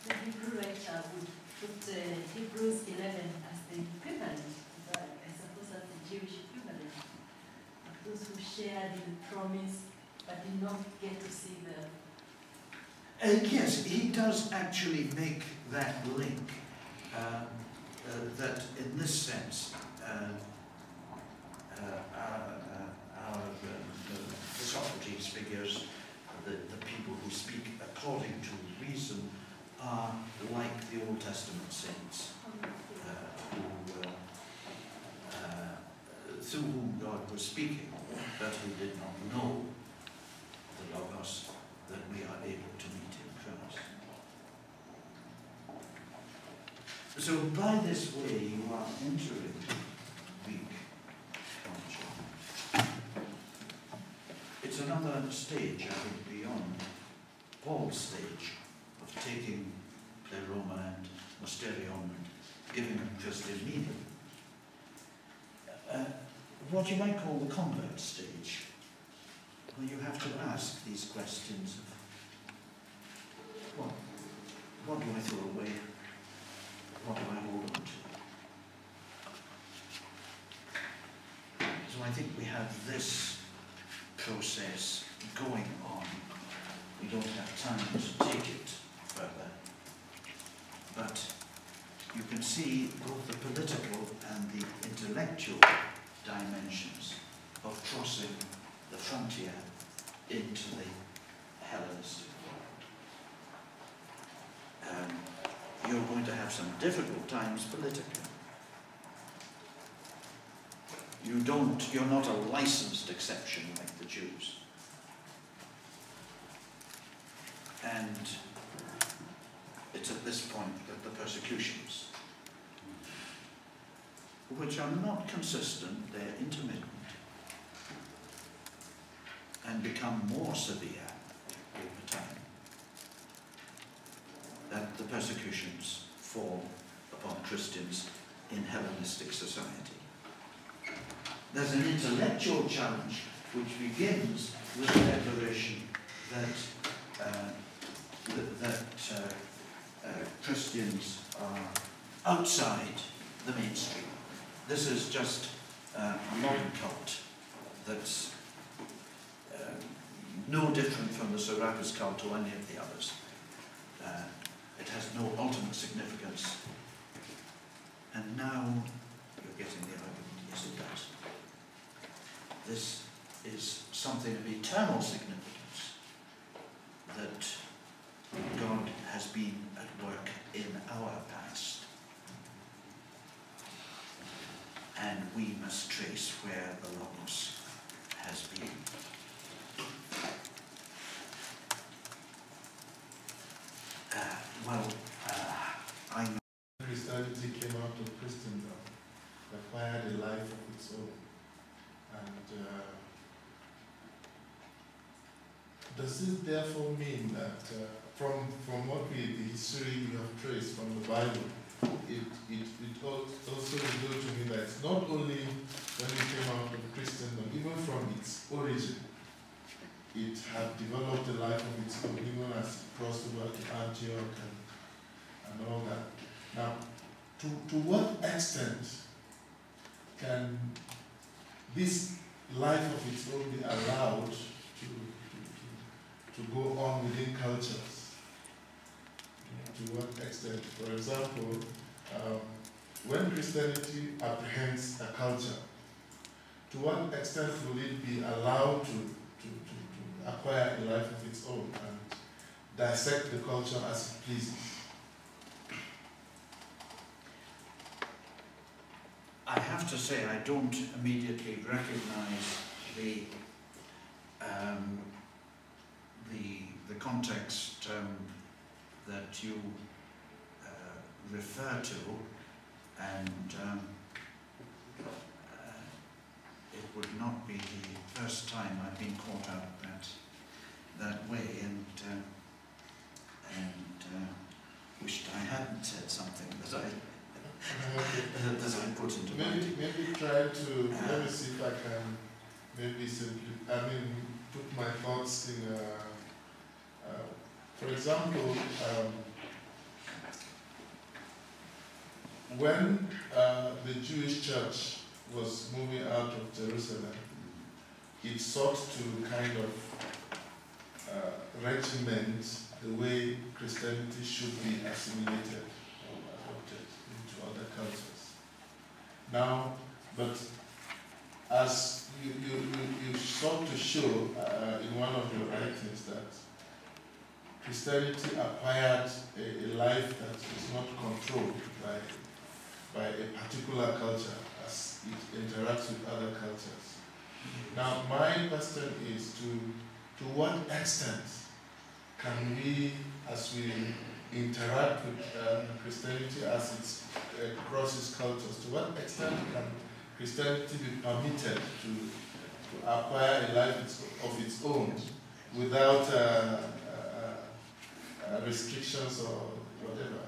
the Hebrew writer would put Hebrews 11 as the equivalent, but I suppose that's the Jewish equivalent, of those who shared in the promise but did not get to see the... Yes, he does actually make that link, that in this sense, the Socrates figures, the people who speak according to reason, are like the Old Testament saints, through whom God was speaking, but who did not know the Logos that we are able to meet in Christ. So by this way you are entering Greek culture. It's another stage, I think, beyond Paul's stage of taking pleroma and mysterion and giving them Christian meaning. What you might call the convert stage, where you have to ask these questions of what do I throw away? What do I hold on to? So I think we have this process going on. We don't have time to take it further. But you can see both the political and the intellectual dimensions of crossing the frontier into the Hellenistic world. You're going to have some difficult times politically. You're not a licensed exception like the Jews. And it's at this point that the persecutions, which are not consistent, they're intermittent, and become more severe over time, that the persecutions fall upon Christians in Hellenistic society. There's an intellectual challenge which begins with the declaration that Christians are outside the mainstream. This is just a modern cult that's no different from the Serapis cult or any of the others. It has no ultimate significance. And now you're getting the argument, yes it does. This is something of eternal significance, that God has been at work in our past. And we must trace where the Logos has been. I know Christianity came out of Christendom, acquired a life of its own. And does this therefore mean that from what the history you have traced from the Bible, it also reveals to me that it's not only when it came out of Christendom, even from its origin, it had developed a life of its own, even as it crossed over to Antioch and all that. Now, to what extent can this life of its own be allowed to go on within cultures? To what extent? For example, when Christianity apprehends a culture, to what extent will it be allowed to acquire a life of its own and dissect the culture as it pleases? I have to say I don't immediately recognize the context that you refer to, and it would not be the first time I've been caught out that way, and wished I hadn't said something that I put into writing. Maybe try to, let me see if I can maybe simply, put my thoughts in, for example, when the Jewish church was moving out of Jerusalem, it sought to kind of regiment the way Christianity should be assimilated or adopted into other cultures. Now, but as you sought to show in one of your writings that Christianity acquired a life that is not controlled by a particular culture as it interacts with other cultures. Now, my question is to what extent can we, as we interact with Christianity as it crosses cultures, to what extent can Christianity be permitted to acquire a life of its own without restrictions or whatever?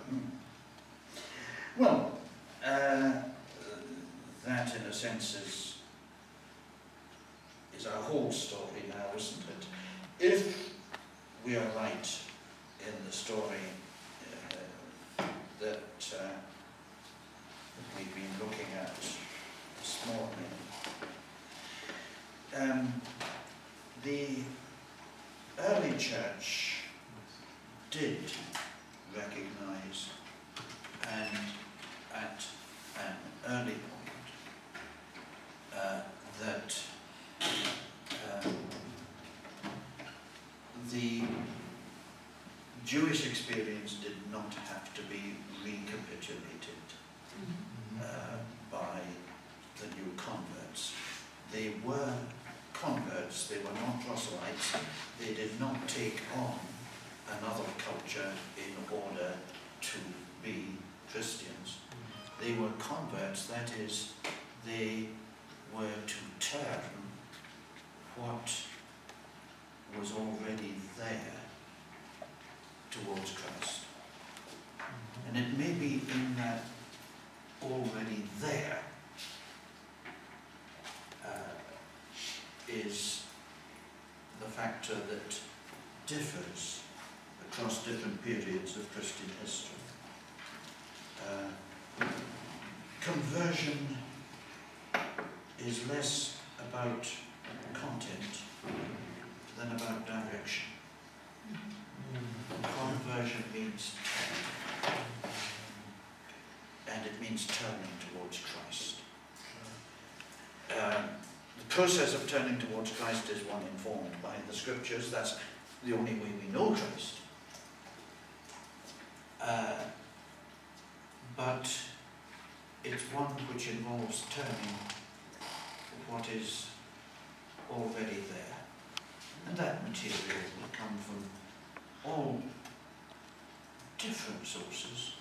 Well, that in a sense is our whole story now, isn't it? If we are right in the story that we've been looking at this morning, the early church did recognize, and at an early point, that the Jewish experience did not have to be recapitulated by the new converts. They were converts, they were not proselytes, they did not take on another culture in order to be Christians. They were converts, that is, they were to turn what was already there towards Christ. And it may be in that already there is the factor that differs across different periods of Christian history. Conversion is less about content than about direction. Conversion means turning, and it means turning towards Christ. The process of turning towards Christ is one informed by the scriptures. That's the only way we know Christ. But it's one which involves turning what is already there. And that material will come from all different sources.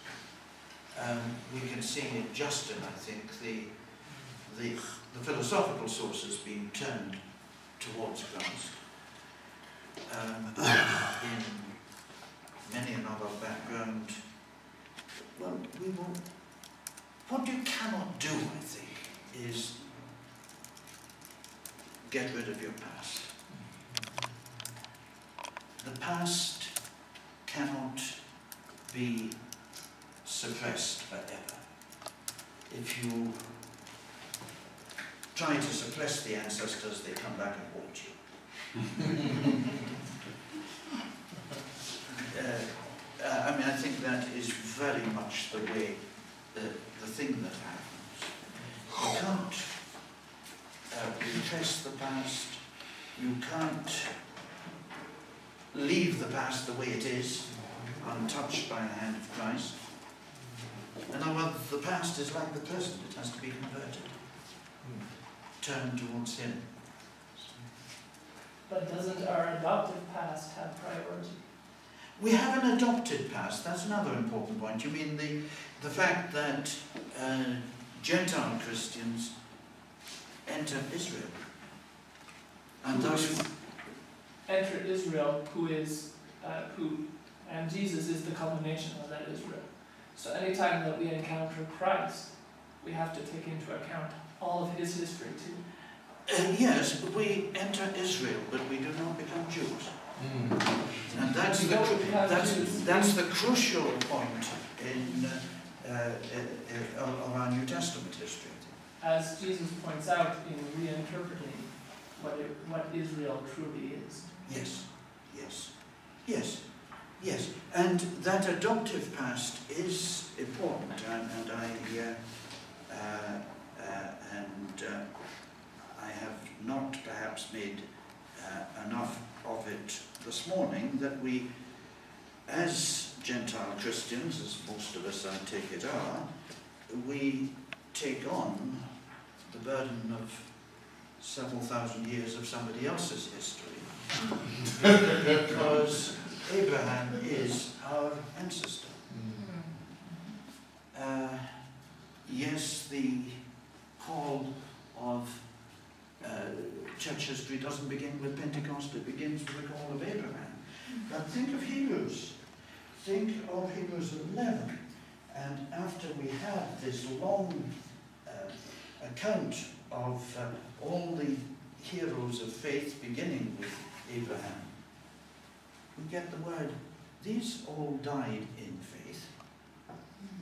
We can see in Justin, I think, the philosophical sources being turned towards Christ. In many another background, well, what you cannot do, I think, is get rid of your past. The past cannot be suppressed forever. If you try to suppress the ancestors, they come back and haunt you. I mean, I think that is very much the way, the thing that happens. You can't repress the past. You can't leave the past the way it is, untouched by the hand of Christ. In other words, the past is like the present. It has to be converted. Turn towards Him. But doesn't our adopted past have priority? We have an adopted past. That's another important point. You mean the fact that Gentile Christians enter Israel, and those enter Israel, and Jesus is the culmination of that Israel. So anytime that we encounter Christ, we have to take into account all of His history too. Yes, we enter Israel, but we do not become Jews. And that's the crucial point of our New Testament history. As Jesus points out in reinterpreting what Israel truly is. Yes, yes, yes, yes. And that adoptive past is important, and I have not perhaps made enough of it this morning, that we, as Gentile Christians, as most of us I take it are, we take on the burden of several thousand years of somebody else's history. Because Abraham is our ancestor. Yes, the call of church history doesn't begin with Pentecost, it begins with the call of Abraham. But think of Hebrews. Think of Hebrews 11. And after we have this long account of all the heroes of faith, beginning with Abraham, we get the word, these all died in faith,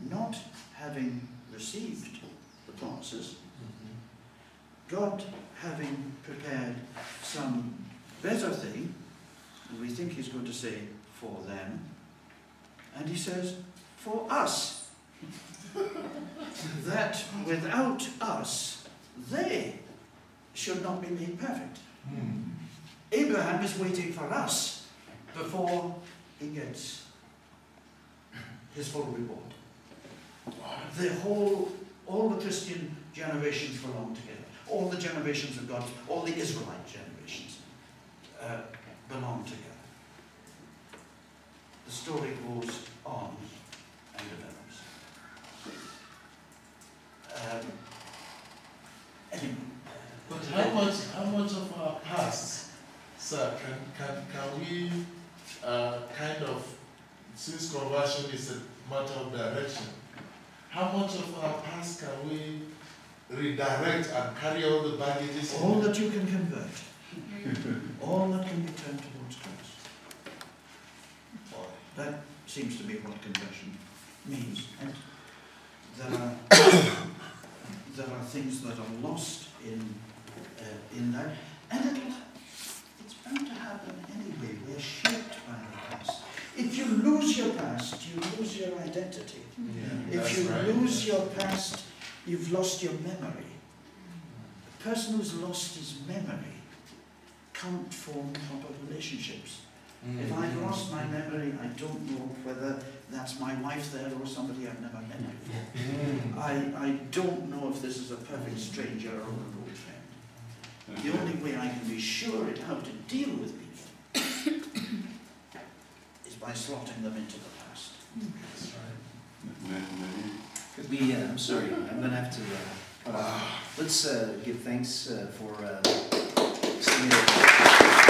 not having received the promises, God having prepared some better thing, we think he's going to say, for them, and he says, for us, that without us, they should not be made perfect. Abraham is waiting for us before he gets his full reward. All the Christian generations belong together. All the generations of God, all the Israelite generations belong together. The story goes on and develops. Anyway. But how much of our past, sir, can we kind of, since conversion is a matter of direction, how much of our past can we redirect and carry all the baggages? All that you can convert. All that can be turned towards Christ. That seems to be what conversion means. And there are things that are lost in that, and it's bound to happen anyway. We're shaped by the past. If you lose your past, you lose your identity. Yeah, if you lose your past, you've lost your memory. A person who's lost his memory can't form proper relationships. If I've lost my memory, I don't know whether that's my wife there or somebody I've never met before. I don't know if this is a perfect stranger or an old friend. The only way I can be sure of how to deal with people is by slotting them into the past. That's right. Could we, I'm sorry, I'm going to have to cut off. Let's give thanks for singing.